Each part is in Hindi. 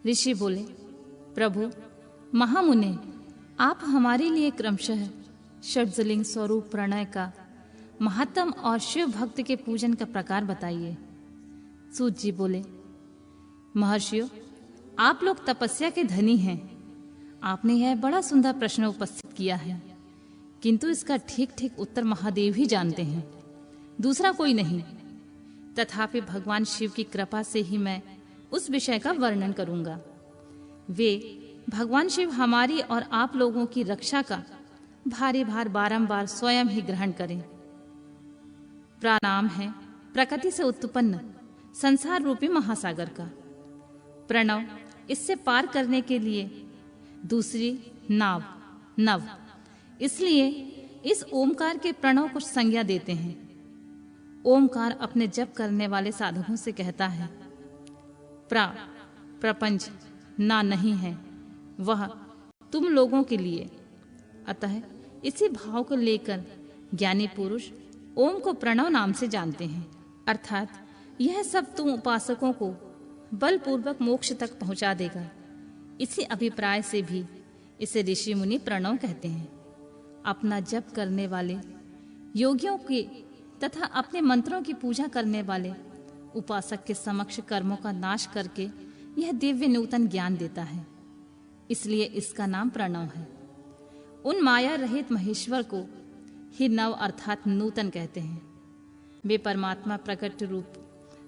ऋषि बोले, प्रभु महामुने, आप हमारे लिए क्रमशः षड्जलिंग स्वरूप प्रणय का महत्तम और शिव भक्त के पूजन का प्रकार बताइए। सूत जी बोले, महर्षियों, आप लोग तपस्या के धनी हैं। आपने यह बड़ा सुंदर प्रश्न उपस्थित किया है, किंतु इसका ठीक ठीक उत्तर महादेव ही जानते हैं, दूसरा कोई नहीं। तथापि भगवान शिव की कृपा से ही मैं उस विषय का वर्णन करूंगा। वे भगवान शिव हमारी और आप लोगों की रक्षा का भारी भार बारंबार स्वयं ही ग्रहण करें। प्रणाम है प्रकृति से उत्पन्न संसार रूपी महासागर का। प्रणव इससे पार करने के लिए दूसरी नाव नव, इसलिए इस ओमकार के प्रणव को संज्ञा देते हैं। ओमकार अपने जप करने वाले साधकों से कहता है, प्रपंच ना नहीं है, वह तुम लोगों के लिए। अतः इसी भाव को लेकर ज्ञानी पुरुष ओम को प्रणव नाम से जानते हैं, अर्थात यह सब तुम उपासकों को बलपूर्वक मोक्ष तक पहुंचा देगा। इसी अभिप्राय से भी इसे ऋषि मुनि प्रणव कहते हैं। अपना जप करने वाले योगियों के तथा अपने मंत्रों की पूजा करने वाले उपासक के समक्ष कर्मों का नाश करके यह दिव्य नूतन ज्ञान देता है, इसलिए इसका नाम प्रणव है। उन माया रहित महेश्वर को ही नव अर्थात नूतन कहते हैं। वे परमात्मा प्रकट रूप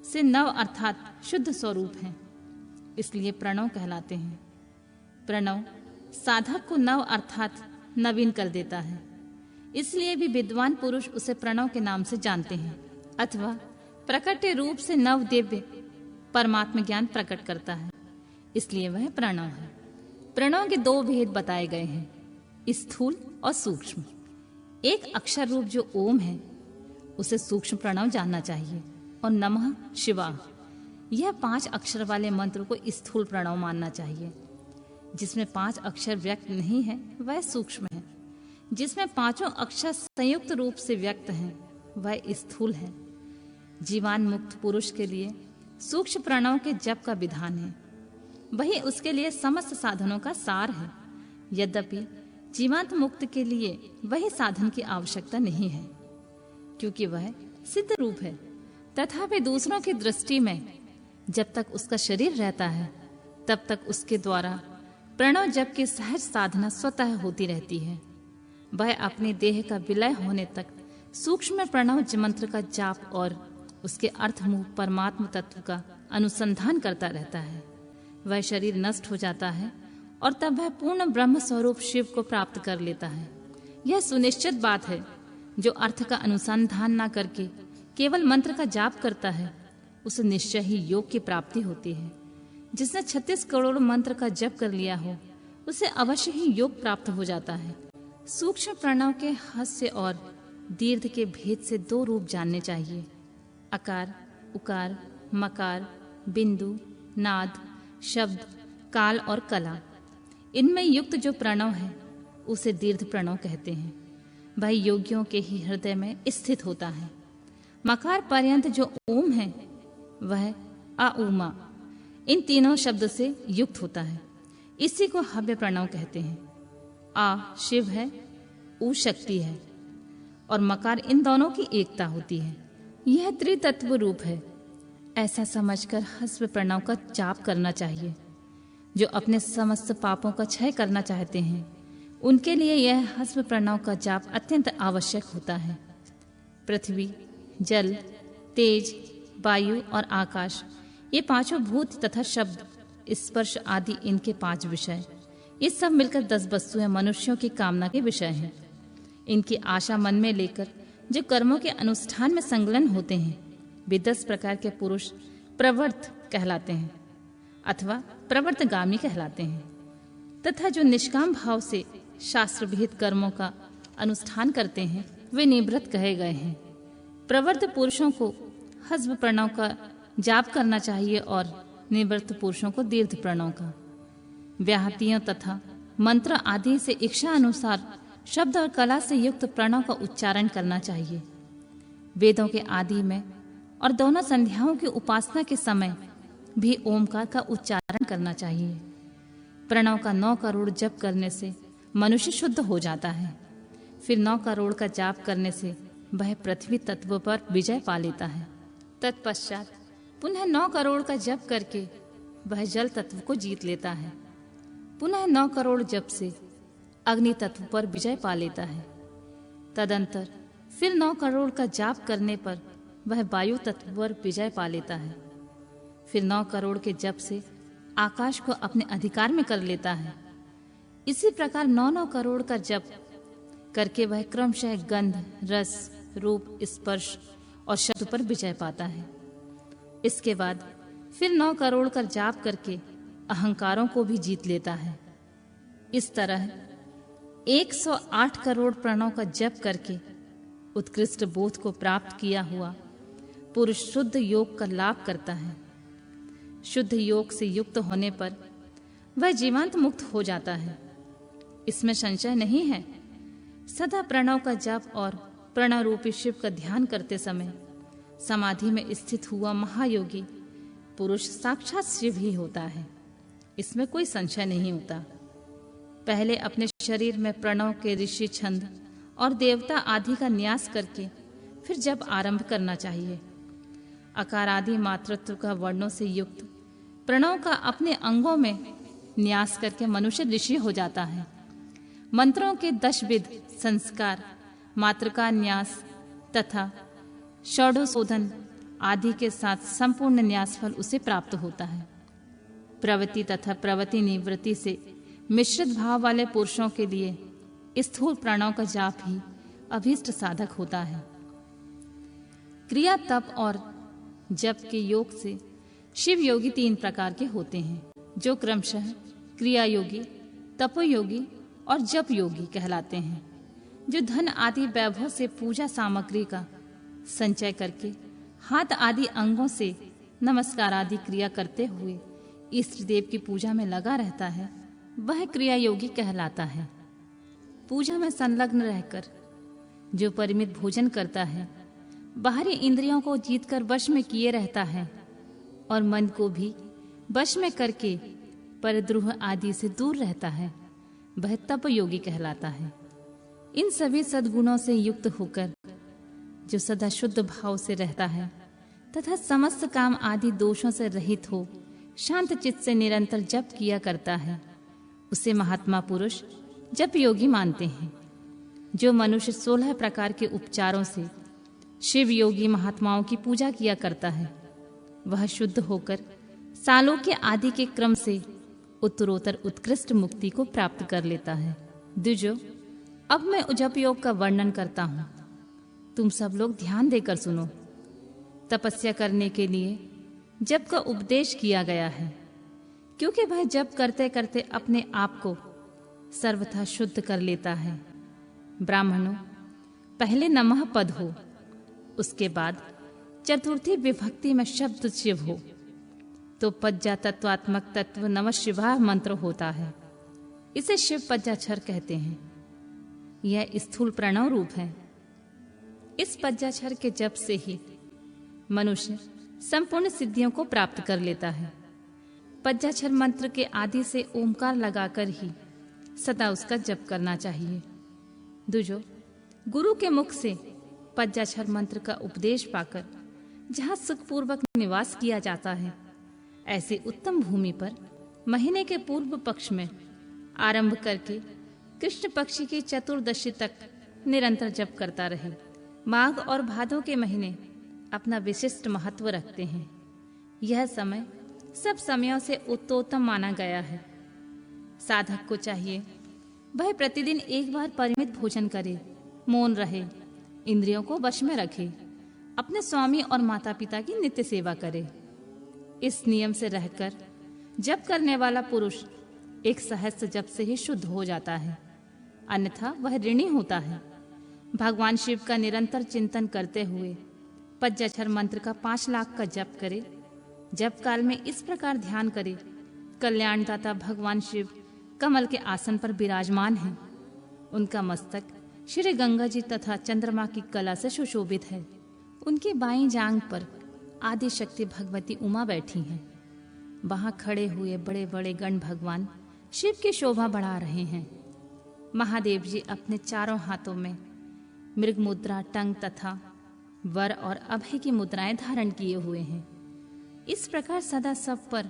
से नव अर्थात शुद्ध स्वरूप हैं, इसलिए प्रणव कहलाते हैं। प्रणव साधक को नव अर्थात नवीन कर देता है, इसलिए भी विद्वान पुरुष उसे प्रणव के नाम से जानते हैं, अथवा प्रकट रूप से नव दिव्य परमात्म ज्ञान प्रकट करता है, इसलिए वह प्रणव है। प्रणव के दो भेद बताए गए हैं, स्थूल और सूक्ष्म। एक अक्षर रूप जो ओम है उसे सूक्ष्म प्रणव जानना चाहिए, और नमः शिवाय यह 5 अक्षर वाले मंत्र को स्थूल प्रणव मानना चाहिए। जिसमें 5 अक्षर व्यक्त नहीं है वह सूक्ष्म है, जिसमें 5 अक्षर संयुक्त रूप से व्यक्त हैं वह स्थूल है। जीवान मुक्त पुरुष के लिए सूक्ष्म प्रणव के जप का विधान है, वही उसके लिए समस्त साधनों का सार है। यद्यपि जीवांत मुक्त के लिए वही साधन की आवश्यकता नहीं है, क्योंकि वह सिद्ध रूप है। तथापि दूसरों की दृष्टि में जब तक उसका शरीर रहता है तब तक उसके द्वारा प्रणव जप की सहज साधना स्वतः होती रहती है। वह अपने देह का विलय होने तक सूक्ष्म प्रणव मंत्र का जाप और उसके अर्थमूल परमात्म तत्व का अनुसंधान करता रहता है। वह शरीर नष्ट हो जाता है और तब वह पूर्ण ब्रह्म स्वरूप शिव को प्राप्त कर लेता है। यह सुनिश्चित बात है। जो अर्थ का अनुसंधान न करके केवल मंत्र का जाप करता है उसे निश्चय ही योग की प्राप्ति होती है। जिसने 36 करोड़ मंत्र का जप कर लिया हो उसे अवश्य ही योग प्राप्त हो जाता है। सूक्ष्म प्रणव के हास्य और दीर्घ के भेद से 2 रूप जानने चाहिए, अकार, उकार, मकार, बिंदु, नाद, शब्द, काल और कला। इनमें युक्त जो प्रणव है उसे दीर्घ प्रणव कहते हैं। वह योगियों के ही हृदय में स्थित होता है। मकार पर्यंत जो ओम है वह अउमा इन तीनों शब्द से युक्त होता है। इसी को हव्य प्रणव कहते हैं। आ शिव है, उ शक्ति है और मकार इन दोनों की एकता होती है। यह त्रितत्व रूप है। ऐसा समझकर हस्व प्रणव का जाप करना चाहिए। जो अपने समस्त पापों का क्षय करना चाहते हैं उनके लिए यह हस्व प्रणव का जाप अत्यंत आवश्यक होता है। पृथ्वी, जल, तेज, वायु और आकाश, ये 5 भूत तथा शब्द, स्पर्श आदि इनके 5 विषय, ये सब मिलकर 10 वस्तुएं मनुष्यों की कामना के विषय हैं। इनकी आशा मन में लेकर जो कर्मों के अनुष्ठान में संलग्न होते हैं वे 10 प्रकार के पुरुष प्रवर्त कहलाते हैं अथवा प्रवर्तगामी कहलाते हैं, तथा जो निष्काम भाव से शास्त्र विहित कर्मों का अनुष्ठान करते हैं वे निवृत्त कहे गए हैं। प्रवर्त पुरुषों को हस्व प्रणव का जाप करना चाहिए और निवृत्त पुरुषों को दीर्घ प्रणव का। व्याहतियों तथा मंत्र आदि से इच्छा अनुसार शब्द और कला से युक्त प्रणव का उच्चारण करना चाहिए। वेदों के आदि में और दोनों संध्याओं की उपासना के समय भी ओमकार का उच्चारण करना चाहिए। प्रणव का 9 करोड़ जप करने से मनुष्य शुद्ध हो जाता है। फिर 9 करोड़ का जाप करने से वह पृथ्वी तत्व पर विजय पा लेता है। तत्पश्चात पुनः 9 करोड़ का जप करके वह जल तत्व को जीत लेता है। पुनः 9 करोड़ जप से अग्नि तत्व पर विजय पा लेता है। तदंतर फिर 9 करोड़ का जाप करने पर वह वायु तत्व पर विजय पा लेता है। फिर 9 करोड़ के जप से आकाश को अपने अधिकार में कर लेता है। इसी प्रकार 9 करोड़ का जप करके वह क्रमशः गंध, रस, रूप, स्पर्श और शब्द पर विजय पाता है। इसके बाद फिर 9 करोड़ का जाप करके अहंकारों को भी जीत लेता है। इस तरह 108 करोड़ प्रणव का जप करके उत्कृष्ट बोध को प्राप्त किया हुआ पुरुष शुद्ध योग का लाभ करता है। शुद्ध योग से युक्त होने पर वह जीवांत मुक्त हो जाता है, इसमें संशय नहीं है। सदा प्रणव का जप और प्रणव रूपी शिव का ध्यान करते समय समाधि में स्थित हुआ महायोगी पुरुष साक्षात शिव ही होता है, इसमें कोई संशय नहीं होता। पहले अपने शरीर में प्रणव के ऋषि छंद और देवता आदि का न्यास करके फिर जप आरंभ करना चाहिए। अकार आदि मातृत्व का वर्णों से युक्त प्रणव का अपने अंगों में न्यास करके मनुष्य ऋषि हो जाता है। मंत्रों के 10 विध संस्कार, मातृका न्यास तथा षोडशोधन आदि के साथ संपूर्ण न्यास फल उसे प्राप्त होता है। प्रवृत्ति तथा प्रवृत्ति निवृत्ति से मिश्रित भाव वाले पुरुषों के लिए स्थूल प्रणव का जाप ही अभीष्ट साधक होता है। क्रिया, तप और जप के योग से शिव योगी 3 प्रकार के होते हैं, जो क्रमशः क्रिया योगी, तपोयोगी और जप योगी कहलाते हैं, जो धन आदि वैभव से पूजा सामग्री का संचय करके हाथ आदि अंगों से नमस्कार आदि क्रिया करते हुए इष्ट देव की पूजा में लगा रहता है, वह क्रिया योगी कहलाता है। पूजा में संलग्न रहकर जो परिमित भोजन करता है, बाहरी इंद्रियों को जीतकर वश में किए रहता है और मन को भी वश में करके परद्रोह आदि से दूर रहता है, वह तप योगी कहलाता है। इन सभी सद्गुणों से युक्त होकर जो सदा शुद्ध भाव से रहता है तथा समस्त काम आदि दोषों से रहित हो शांत चित्त से निरंतर जप किया करता है, उसे महात्मा पुरुष जप योगी मानते हैं। जो मनुष्य 16 प्रकार के उपचारों से शिव योगी महात्माओं की पूजा किया करता है, वह शुद्ध होकर सालोक्य आदि के क्रम से उत्तरोत्तर उत्कृष्ट मुक्ति को प्राप्त कर लेता है। द्विजो, अब मैं जप योग का वर्णन करता हूँ, तुम सब लोग ध्यान देकर सुनो। तपस्या करने के लिए जप का उपदेश किया गया है, क्योंकि वह जप करते करते अपने आप को सर्वथा शुद्ध कर लेता है। ब्राह्मणों, पहले नमः पद हो, उसके बाद चतुर्थी विभक्ति में शब्द शिव हो तो पज्जा तत्वात्मक तत्व नमः शिवाय मंत्र होता है। इसे शिव पज्जाक्षर कहते हैं। यह स्थूल प्रणव रूप है। इस पज्जाक्षर के जप से ही मनुष्य संपूर्ण सिद्धियों को प्राप्त कर लेता है। पज्जाक्षर मंत्र के आदि से ओमकार लगाकर ही सदा उसका जप करना चाहिए। दूजो, गुरु के मुख से पज्जाक्षर मंत्र का उपदेश पाकर जहाँ सुखपूर्वक निवास किया जाता है, ऐसी उत्तम भूमि पर महीने के पूर्व पक्ष में आरंभ करके कृष्ण पक्षी की चतुर्दशी तक निरंतर जप करता रहे। माघ और भादों के महीने अपना विशिष्ट महत्व रखते हैं। यह समय सब समयों से उत्तोत्तम माना गया है। साधक को चाहिए वह प्रतिदिन एक बार परिमित भोजन करे, मौन रहे, इंद्रियों को वश में रखे, अपने स्वामी और माता पिता की नित्य सेवा करे। इस नियम से रहकर जप करने वाला पुरुष एक सहस्त्र जप से ही शुद्ध हो जाता है, अन्यथा वह ऋणी होता है। भगवान शिव का निरंतर चिंतन करते हुए पज्जाक्षर मंत्र का 5 लाख का जप करे। जप काल में इस प्रकार ध्यान करे, कल्याणदाता भगवान शिव कमल के आसन पर विराजमान हैं। उनका मस्तक श्री गंगा जी तथा चंद्रमा की कला से सुशोभित है। उनकी बाईं जांघ पर आदि शक्ति भगवती उमा बैठी हैं। वहां खड़े हुए बड़े बड़े गण भगवान शिव की शोभा बढ़ा रहे हैं। महादेव जी अपने चारों हाथों में मृग मुद्रा, टंग तथा वर और अभय की मुद्राएं धारण किए हुए हैं। इस प्रकार सदा सब पर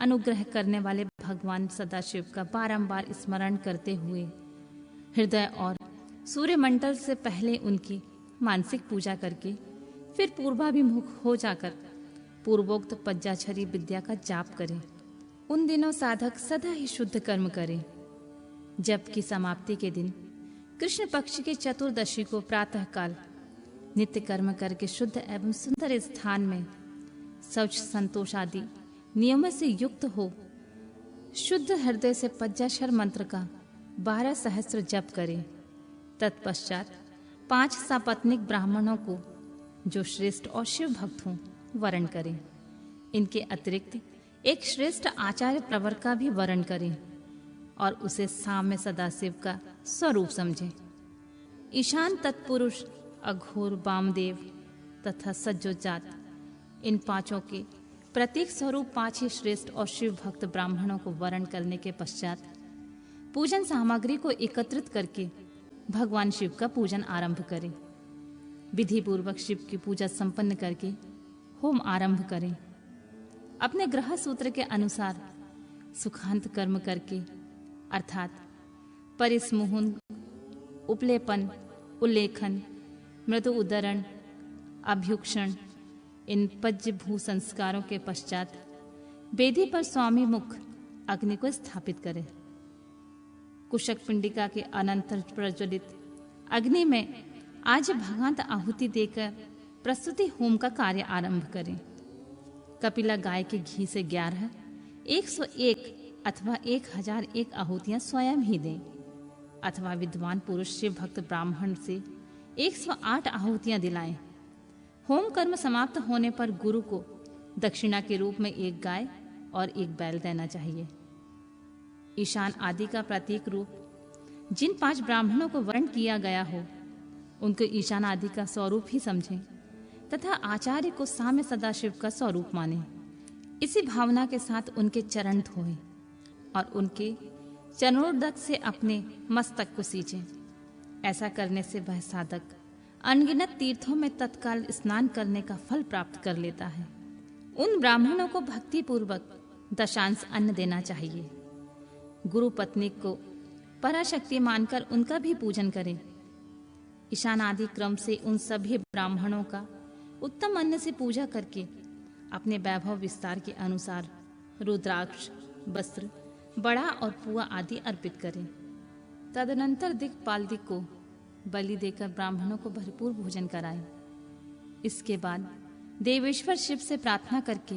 अनुग्रह करने वाले भगवान सदाशिव का बारंबार स्मरण करते हुए हृदय और सूर्यमंडल से पहले उनकी मानसिक पूजा करके फिर पूर्वाभिमुख हो जाकर पूर्वोक्त पंचाक्षरी विद्या का जाप करें। उन दिनों साधक सदा ही शुद्ध कर्म करें। जप की समाप्ति के दिन कृष्ण पक्ष की चतुर्दशी को प्रातः काल नित्य कर्म करके शुद्ध एवं सुंदर स्थान में शौच संतोष आदि नियमों से युक्त हो शुद्ध हृदय से पंचाक्षर मंत्र का 12 सहस्त्र जप करें। तत्पश्चात 5 सपत्नीक ब्राह्मणों को जो श्रेष्ठ और शिव भक्त हों वरण करें। इनके अतिरिक्त एक श्रेष्ठ आचार्य प्रवर का भी वरण करें और उसे साम्य सदाशिव का स्वरूप समझें। ईशान तत्पुरुष, अघोर, वामदेव तथा सज्जोजात, इन पांचों के प्रतीक स्वरूप 5 ही श्रेष्ठ और शिव भक्त ब्राह्मणों को वरण करने के पश्चात पूजन सामग्री को एकत्रित करके भगवान शिव का पूजन आरंभ करें। विधि पूर्वक शिव की पूजा संपन्न करके होम आरंभ करें। अपने ग्रह सूत्र के अनुसार सुखांत कर्म करके अर्थात परिसमुहन, उपलेपन, उल्लेखन, मृदु उदरण, अभ्युक्षण, इन पज्य भू संस्कारों के पश्चात वेदी पर स्वामी मुख अग्नि को स्थापित करें। कुशक पिंडिका के अनंतर प्रज्वलित अग्नि में आज भगांत आहुति देकर प्रस्तुति होम का कार्य आरंभ करें। कपिला गाय के घी से 11, 101 अथवा 1001 आहुतियां स्वयं ही दें अथवा विद्वान पुरुष शिव भक्त ब्राह्मण से 108 आहुतियां दिलाएं। होम कर्म समाप्त होने पर गुरु को दक्षिणा के रूप में 1 गाय और 1 बैल देना चाहिए। ईशान आदि का प्रतीक रूप जिन 5 ब्राह्मणों को वर्ण किया गया हो उनको ईशान आदि का स्वरूप ही समझें तथा आचार्य को साम्य सदाशिव का स्वरूप माने। इसी भावना के साथ उनके चरण धोएं और उनके चरणोदक से अपने मस्तक को सींचें। ऐसा करने से वह साधक अनगिनत तीर्थों में तत्काल स्नान करने का फल प्राप्त कर लेता है। उन ब्राह्मणों को भक्ति पूर्वक दशांश अन्न देना चाहिए। गुरु पत्नी को पराशक्ति मानकर उनका भी पूजन करें। ईशान आदि क्रम से उन सभी ब्राह्मणों का उत्तम अन्न से पूजा करके अपने वैभव विस्तार के अनुसार रुद्राक्ष, वस्त्र, बड़ा और पुआ आदि अर्पित करें। तदनंतर दिक्पाल को बलि देकर ब्राह्मणों को भरपूर भोजन कराएं। इसके बाद देवेश्वर शिव से प्रार्थना करके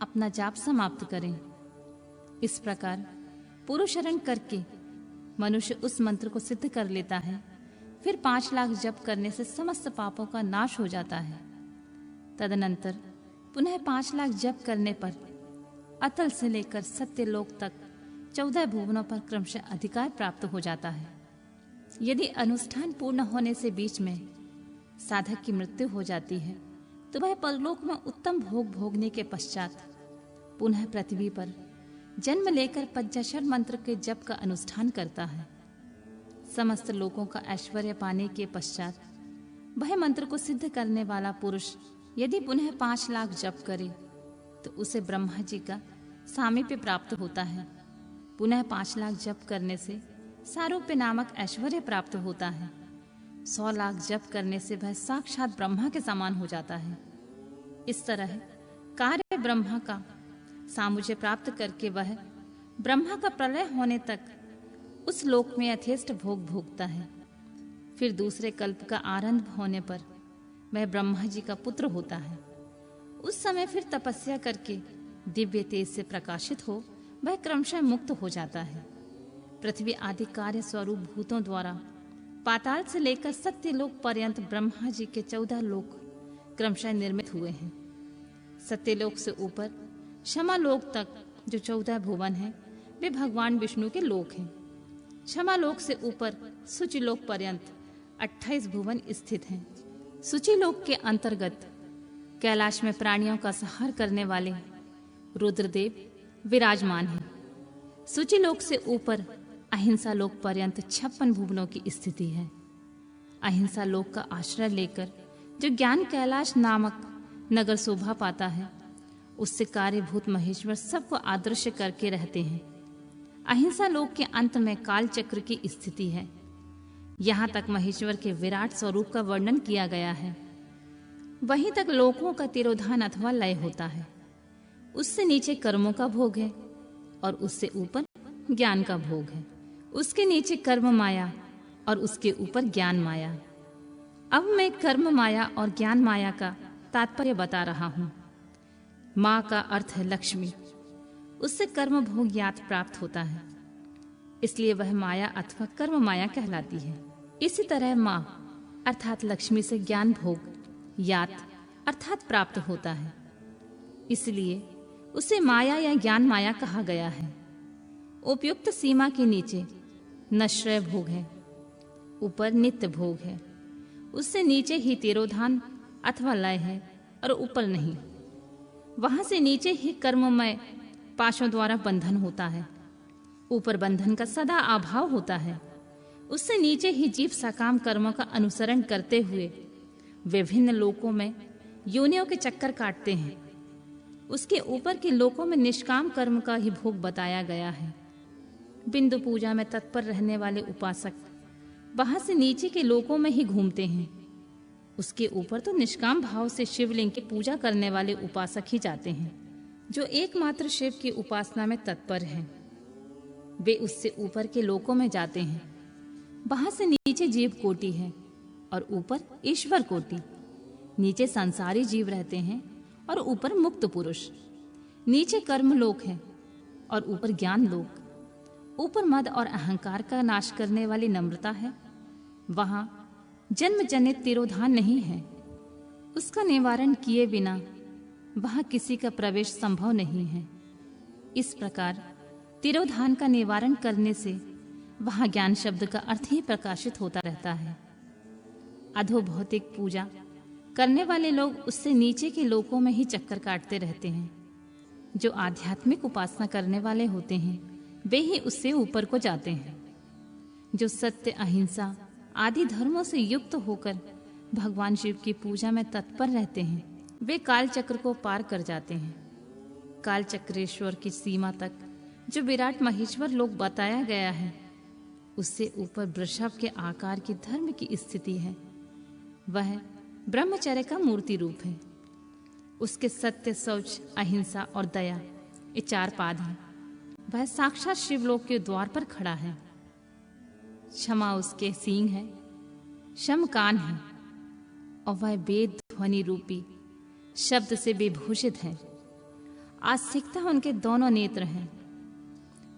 अपना जाप समाप्त करें। इस प्रकार पुरुषरण करके मनुष्य उस मंत्र को सिद्ध कर लेता है। फिर 5 लाख जप करने से समस्त पापों का नाश हो जाता है। तदनंतर पुनः 5 लाख जप करने पर अतल से लेकर सत्यलोक तक 14 भुवनों पर क्रमशः अधिकार प्राप्त हो जाता है। यदि अनुष्ठान पूर्ण होने से बीच में साधक की मृत्यु हो जाती है तो वह परलोक में उत्तम भोग भोगने के पश्चात पुनः पृथ्वी पर जन्म लेकर पंचाक्षर मंत्र के जप का अनुष्ठान करता है। समस्त लोगों का ऐश्वर्य पाने के पश्चात वह मंत्र को सिद्ध करने वाला पुरुष यदि पुनः 5 लाख जप करे तो उसे ब्रह्मा जी का सामीप्य प्राप्त होता है। पुनः 5 लाख जप करने से सारूप्य नामक ऐश्वर्य प्राप्त होता है। 100 लाख जप करने से वह साक्षात ब्रह्मा के समान हो जाता है। इस तरह कार्य ब्रह्मा का सामुझ्य प्राप्त करके वह ब्रह्मा का प्रलय होने तक उस लोक में यथेष्ट भोग भोगता है। फिर दूसरे कल्प का आरंभ होने पर वह ब्रह्मा जी का पुत्र होता है। उस समय फिर तपस्या करके दिव्य तेज से प्रकाशित हो वह क्रमशः मुक्त हो जाता है। पृथ्वी आदि कार्य स्वरूप भूतों द्वारा पाताल से लेकर सत्यलोक पर्यंत ब्रह्मा जी के 14 लोक क्रमशः निर्मित हुए हैं। सत्यलोक से ऊपर क्षमालोक तक जो 14 भुवन हैं वे भगवान विष्णु के लोक हैं। क्षमालोक से ऊपर सुचिलोक पर्यंत 28 भुवन स्थित हैं। सुचिलोक के अंतर्गत कैलाश में प्राणियों का संहार करने वाले रुद्रदेव विराजमान है। सूची लोक से ऊपर अहिंसा लोक पर्यंत 56 भुवनों की स्थिति है। अहिंसा लोक का आश्रय लेकर जो ज्ञान कैलाश नामक नगर शोभा पाता है, उससे कार्यभूत महेश्वर सबको आदर्श करके रहते हैं। अहिंसा लोक के अंत में काल चक्र की स्थिति है। यहाँ तक महेश्वर के विराट स्वरूप का वर्णन किया गया है। वहीं तक लोकों का तिरोधान अथवा लय होता है। उससे नीचे कर्मों का भोग है और उससे ऊपर ज्ञान का भोग है। उसके नीचे कर्म माया और उसके ऊपर ज्ञान माया। अब मैं कर्म माया और ज्ञान माया का तात्पर्य बता रहा हूँ। माँ का अर्थ है लक्ष्मी। उससे कर्म भोग यात प्राप्त होता है, इसलिए वह माया अथवा कर्म माया कहलाती है। इसी तरह माँ अर्थात लक्ष्मी से ज्ञान भोग यात अर्थात प्राप्त होता है, इसलिए उसे माया या ज्ञान माया कहा गया है। उपयुक्त सीमा के नीचे नश्रय भोग है, ऊपर नित्य भोग है। उससे नीचे ही तिरोधान अथवा लय है और ऊपर नहीं। वहां से नीचे ही कर्ममय पाशों द्वारा बंधन होता है, ऊपर बंधन का सदा अभाव होता है। उससे नीचे ही जीव सकाम कर्मों का अनुसरण करते हुए विभिन्न लोकों में योनियों के चक्कर काटते हैं। उसके ऊपर के लोकों में निष्काम कर्म का ही भोग बताया गया है। बिंदु पूजा में तत्पर रहने वाले उपासक वहां से नीचे के लोकों में ही घूमते हैं। उसके ऊपर तो निष्काम भाव से शिवलिंग की पूजा करने वाले उपासक ही जाते हैं, जो एकमात्र शिव की उपासना में तत्पर हैं। वे उससे ऊपर के लोकों में जाते हैं। वहां से नीचे जीव कोटि है और ऊपर ईश्वर कोटि। नीचे संसारी जीव रहते हैं और ऊपर मुक्त पुरुष। नीचे कर्म लोक है और ऊपर ज्ञान लोक। ऊपर मद और अहंकार का नाश करने वाली नम्रता है। वहां जन्म जनित तिरोधान नहीं है। उसका निवारण किए बिना वहां किसी का प्रवेश संभव नहीं है। इस प्रकार तिरोधान का निवारण करने से वहां ज्ञान शब्द का अर्थ ही प्रकाशित होता रहता है। अधोभौतिक पूजा करने वाले लोग उससे नीचे के लोकों में ही चक्कर काटते रहते हैं। जो आध्यात्मिक उपासना करने वाले होते हैं, वे ही उससे ऊपर को जाते हैं। जो सत्य, अहिंसा आदि धर्मों से युक्त होकर भगवान शिव की पूजा में तत्पर रहते हैं, वे काल चक्र को पार कर जाते हैं। काल चक्रेश्वर की सीमा तक जो विराट महेश्वर लोक बताया गया है, उससे ऊपर वृषभ के आकार की धर्म की स्थिति है। वह ब्रह्मचर्य का मूर्ति रूप है। उसके सत्य, शौच, अहिंसा और दया ये 4 पाद हैं। वह साक्षात शिवलोक के द्वार पर खड़ा है। क्षमा उसके सींग है, शम कान है और वह वेद ध्वनि रूपी शब्द से विभूषित है। आस्तिकता उनके दोनों नेत्र हैं।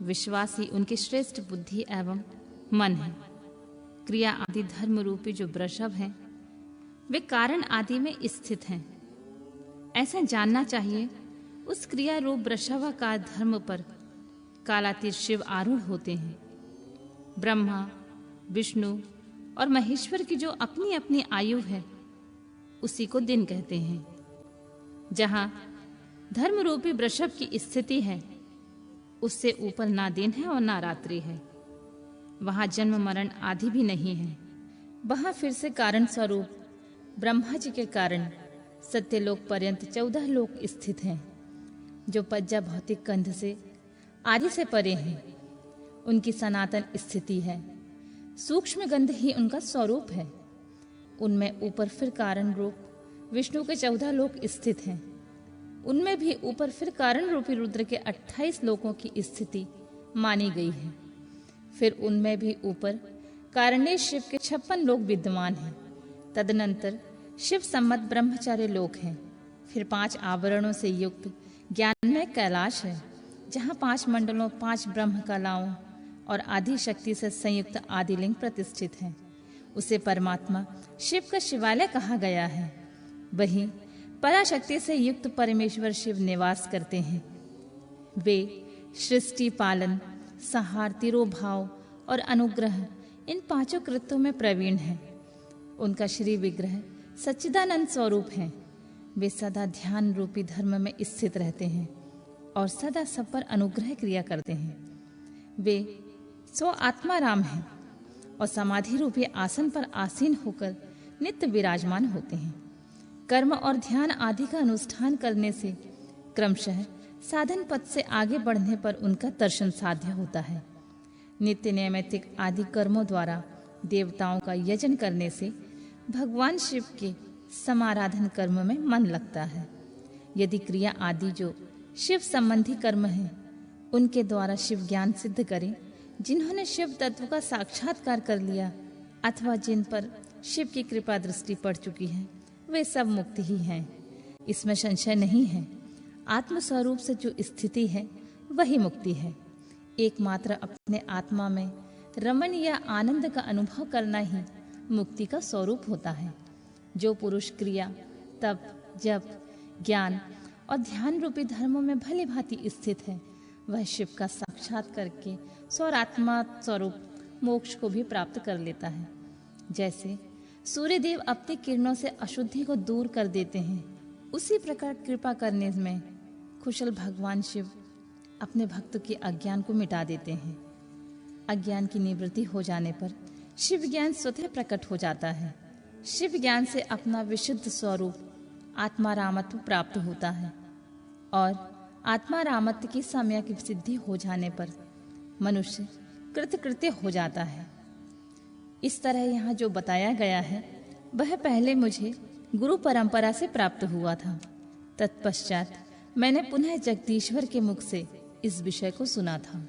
विश्वासी उनकी श्रेष्ठ बुद्धि एवं मन है। क्रिया आदि धर्म रूपी जो वृषभ हैं, वे कारण आदि में स्थित हैं। ऐसा जानना चाहिए, उस क्रिया रूप वृषभाकार धर्म पर कालातीत शिव आरूढ़ होते हैं। ब्रह्मा, विष्णु और महेश्वर की जो अपनी अपनी आयु है, उसी को दिन कहते हैं। जहां धर्म रूपी वृषभ की स्थिति है, उससे ऊपर ना दिन है और ना रात्रि है। वहां जन्म मरण आदि भी नहीं है। वहां फिर से कारण स्वरूप ब्रह्मा जी के कारण सत्यलोक पर्यंत 14 लोक स्थित हैं, जो पज्जा भौतिक कंध से आदि से परे हैं। उनकी सनातन स्थिति है। सूक्ष्म गंध ही उनका स्वरूप है। उनमें ऊपर फिर कारण रूप विष्णु के 14 लोक स्थित हैं। उनमें भी ऊपर फिर कारण रूपी रुद्र के 28 लोकों की स्थिति मानी गई है। फिर उनमें भी ऊपर कारणेश शिव के 56 लोक विद्यमान हैं। तदनंतर शिव सम्मत ब्रह्मचार्य लोक हैं। फिर 5 आवरणों से युक्त ज्ञानमय कैलाश है, जहाँ 5 मंडलों, 5 ब्रह्म कलाओं और आदि शक्ति से संयुक्त आदिलिंग प्रतिष्ठित है। उसे परमात्मा शिव का शिवालय कहा गया है। वहीं पराशक्ति से युक्त परमेश्वर शिव निवास करते हैं। वे सृष्टि, पालन, संहार, तिरोभाव और अनुग्रह इन 5 कृत्यों में प्रवीण हैं। उनका श्री विग्रह सच्चिदानंद स्वरूप है। वे सदा ध्यान रूपी धर्म में स्थित रहते हैं। और सदा सब पर अनुग्रह क्रिया करते हैं। वे स्व आत्मा राम हैं और समाधि रूपी आसन पर आसीन होकर नित्य विराजमान होते हैं। कर्म और ध्यान आदि का अनुष्ठान करने से क्रमशः साधन पथ से आगे बढ़ने पर उनका दर्शन साध्य होता है। नित्य नैमित्तिक आदि कर्मों द्वारा देवताओं का यजन करने से भगवान शिव के समाराधन कर्म में मन लगता है। यदि क्रिया आदि जो शिव संबंधी कर्म हैं उनके द्वारा शिव ज्ञान सिद्ध करें, जिन्होंने शिव तत्व का साक्षात्कार कर लिया अथवा जिन पर शिव की कृपा दृष्टि पड़ चुकी है, वे सब मुक्त ही हैं। इसमें संशय नहीं है। आत्मस्वरूप से जो स्थिति है वही मुक्ति है। एकमात्र अपने आत्मा में रमन या आनंद का अनुभव करना ही मुक्ति का स्वरूप होता है। जो पुरुष क्रिया, तप, जप, ज्ञान और ध्यान रूपी धर्मों में भली भांति स्थित है, वह शिव का साक्षात करके स्वरात्मा स्वरूप मोक्ष को भी प्राप्त कर लेता है। जैसे सूर्यदेव अपनी किरणों से अशुद्धि को दूर कर देते हैं, उसी प्रकार कृपा करने में कुशल भगवान शिव अपने भक्त के अज्ञान को मिटा देते हैं। अज्ञान की निवृत्ति हो जाने पर शिव ज्ञान स्वतः प्रकट हो जाता है। शिव ज्ञान से अपना विशुद्ध स्वरूप आत्मारामत्व प्राप्त होता है और आत्मारामत्व की सम्यक की सिद्धि हो जाने पर मनुष्य कृतकृत्य हो जाता है। इस तरह यहाँ जो बताया गया है वह पहले मुझे गुरु परंपरा से प्राप्त हुआ था। तत्पश्चात मैंने पुनः जगदीश्वर के मुख से इस विषय को सुना था।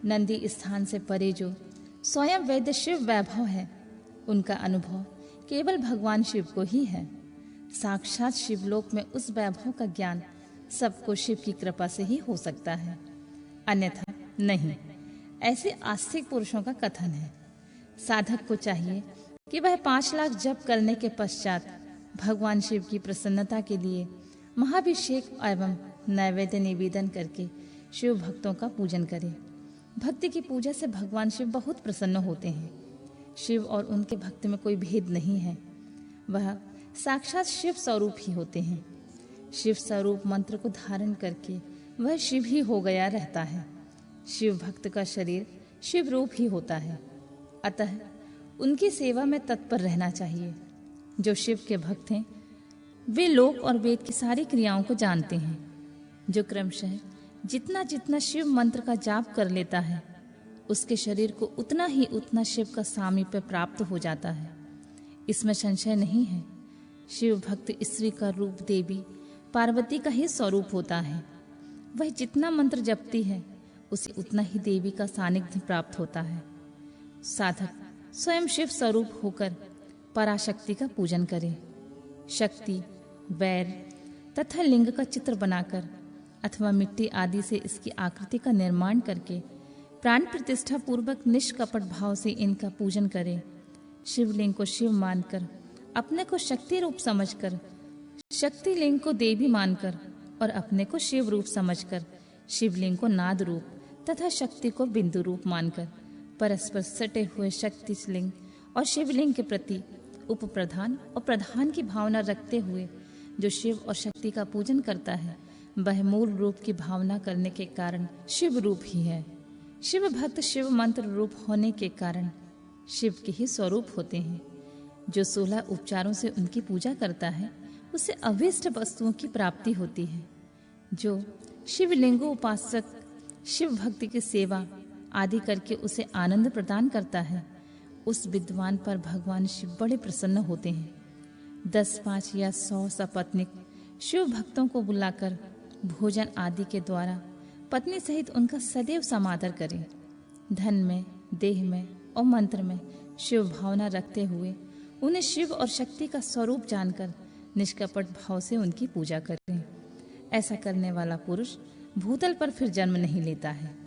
नंदी स्थान से परे जो स्वयं वैद्य शिव वैभव है, उनका अनुभव केवल भगवान शिव को ही है। साक्षात शिवलोक में उस वैभव का ज्ञान सबको शिव की कृपा से ही हो सकता है, अन्यथा नहीं। ऐसे आस्तिक पुरुषों का कथन है। साधक को चाहिए कि वह 5 लाख जप करने के पश्चात भगवान शिव की प्रसन्नता के लिए महाभिषेक एवं नैवेद्य निवेदन करके शिव भक्तों का पूजन करे। भक्ति की पूजा से भगवान शिव बहुत प्रसन्न होते हैं। शिव और उनके भक्त में कोई भेद नहीं है, वह साक्षात शिव स्वरूप ही होते हैं। शिव स्वरूप मंत्र को धारण करके वह शिव ही हो गया रहता है। शिव भक्त का शरीर शिव रूप ही होता है, अतः उनकी सेवा में तत्पर रहना चाहिए। जो शिव के भक्त हैं वे लोक और वेद की सारी क्रियाओं को जानते हैं। जो क्रमशः जितना जितना शिव मंत्र का जाप कर लेता है, उसके शरीर को उतना ही उतना शिव का सामीप्य प्राप्त हो जाता है। इसमें संशय नहीं है। शिव भक्त स्त्री का रूप देवी पार्वती का ही स्वरूप होता है। वह जितना मंत्र जपती है उसे उतना ही देवी का सानिध्य प्राप्त होता है। साधक स्वयं शिव स्वरूप होकर पराशक्ति का पूजन करे। शक्ति, वैर तथा लिंग का चित्र बनाकर अथवा मिट्टी आदि से इसकी आकृति का निर्माण करके प्राण प्रतिष्ठा पूर्वक निष्कपट भाव से इनका पूजन करे। शिवलिंग को शिव मानकर, अपने को शक्ति रूप समझकर, शक्ति लिंग को देवी मानकर और अपने को शिव रूप समझकर शिवलिंग को नाद रूप तथा शक्ति को बिंदु रूप मानकर परस्पर सटे हुए शक्ति लिंग और शिवलिंग के प्रति उपप्रधान और प्रधान की भावना रखते हुए जो शिव और शक्ति का पूजन करता है, वह मूल रूप की भावना करने के कारण शिव रूप ही है। शिव भक्त शिव मंत्र रूप होने के कारण शिव के ही स्वरूप होते हैं। जो 16 उपचारों से उनकी पूजा करता है उसे अभीष्ट वस्तुओं की प्राप्ति होती है। जो शिवलिंगो उपासक शिव भक्ति की सेवा आदि करके उसे आनंद प्रदान करता है, उस विद्वान पर भगवान शिव बड़े प्रसन्न होते हैं। 10, 5 या 100 सपत्नीक शिव भक्तों को बुलाकर भोजन आदि के द्वारा पत्नी सहित उनका सदैव समादर करें। धन में, देह में और मंत्र में शिव भावना रखते हुए उन्हें शिव और शक्ति का स्वरूप जानकर निष्कपट भाव से उनकी पूजा करें। ऐसा करने वाला पुरुष भूतल पर फिर जन्म नहीं लेता है।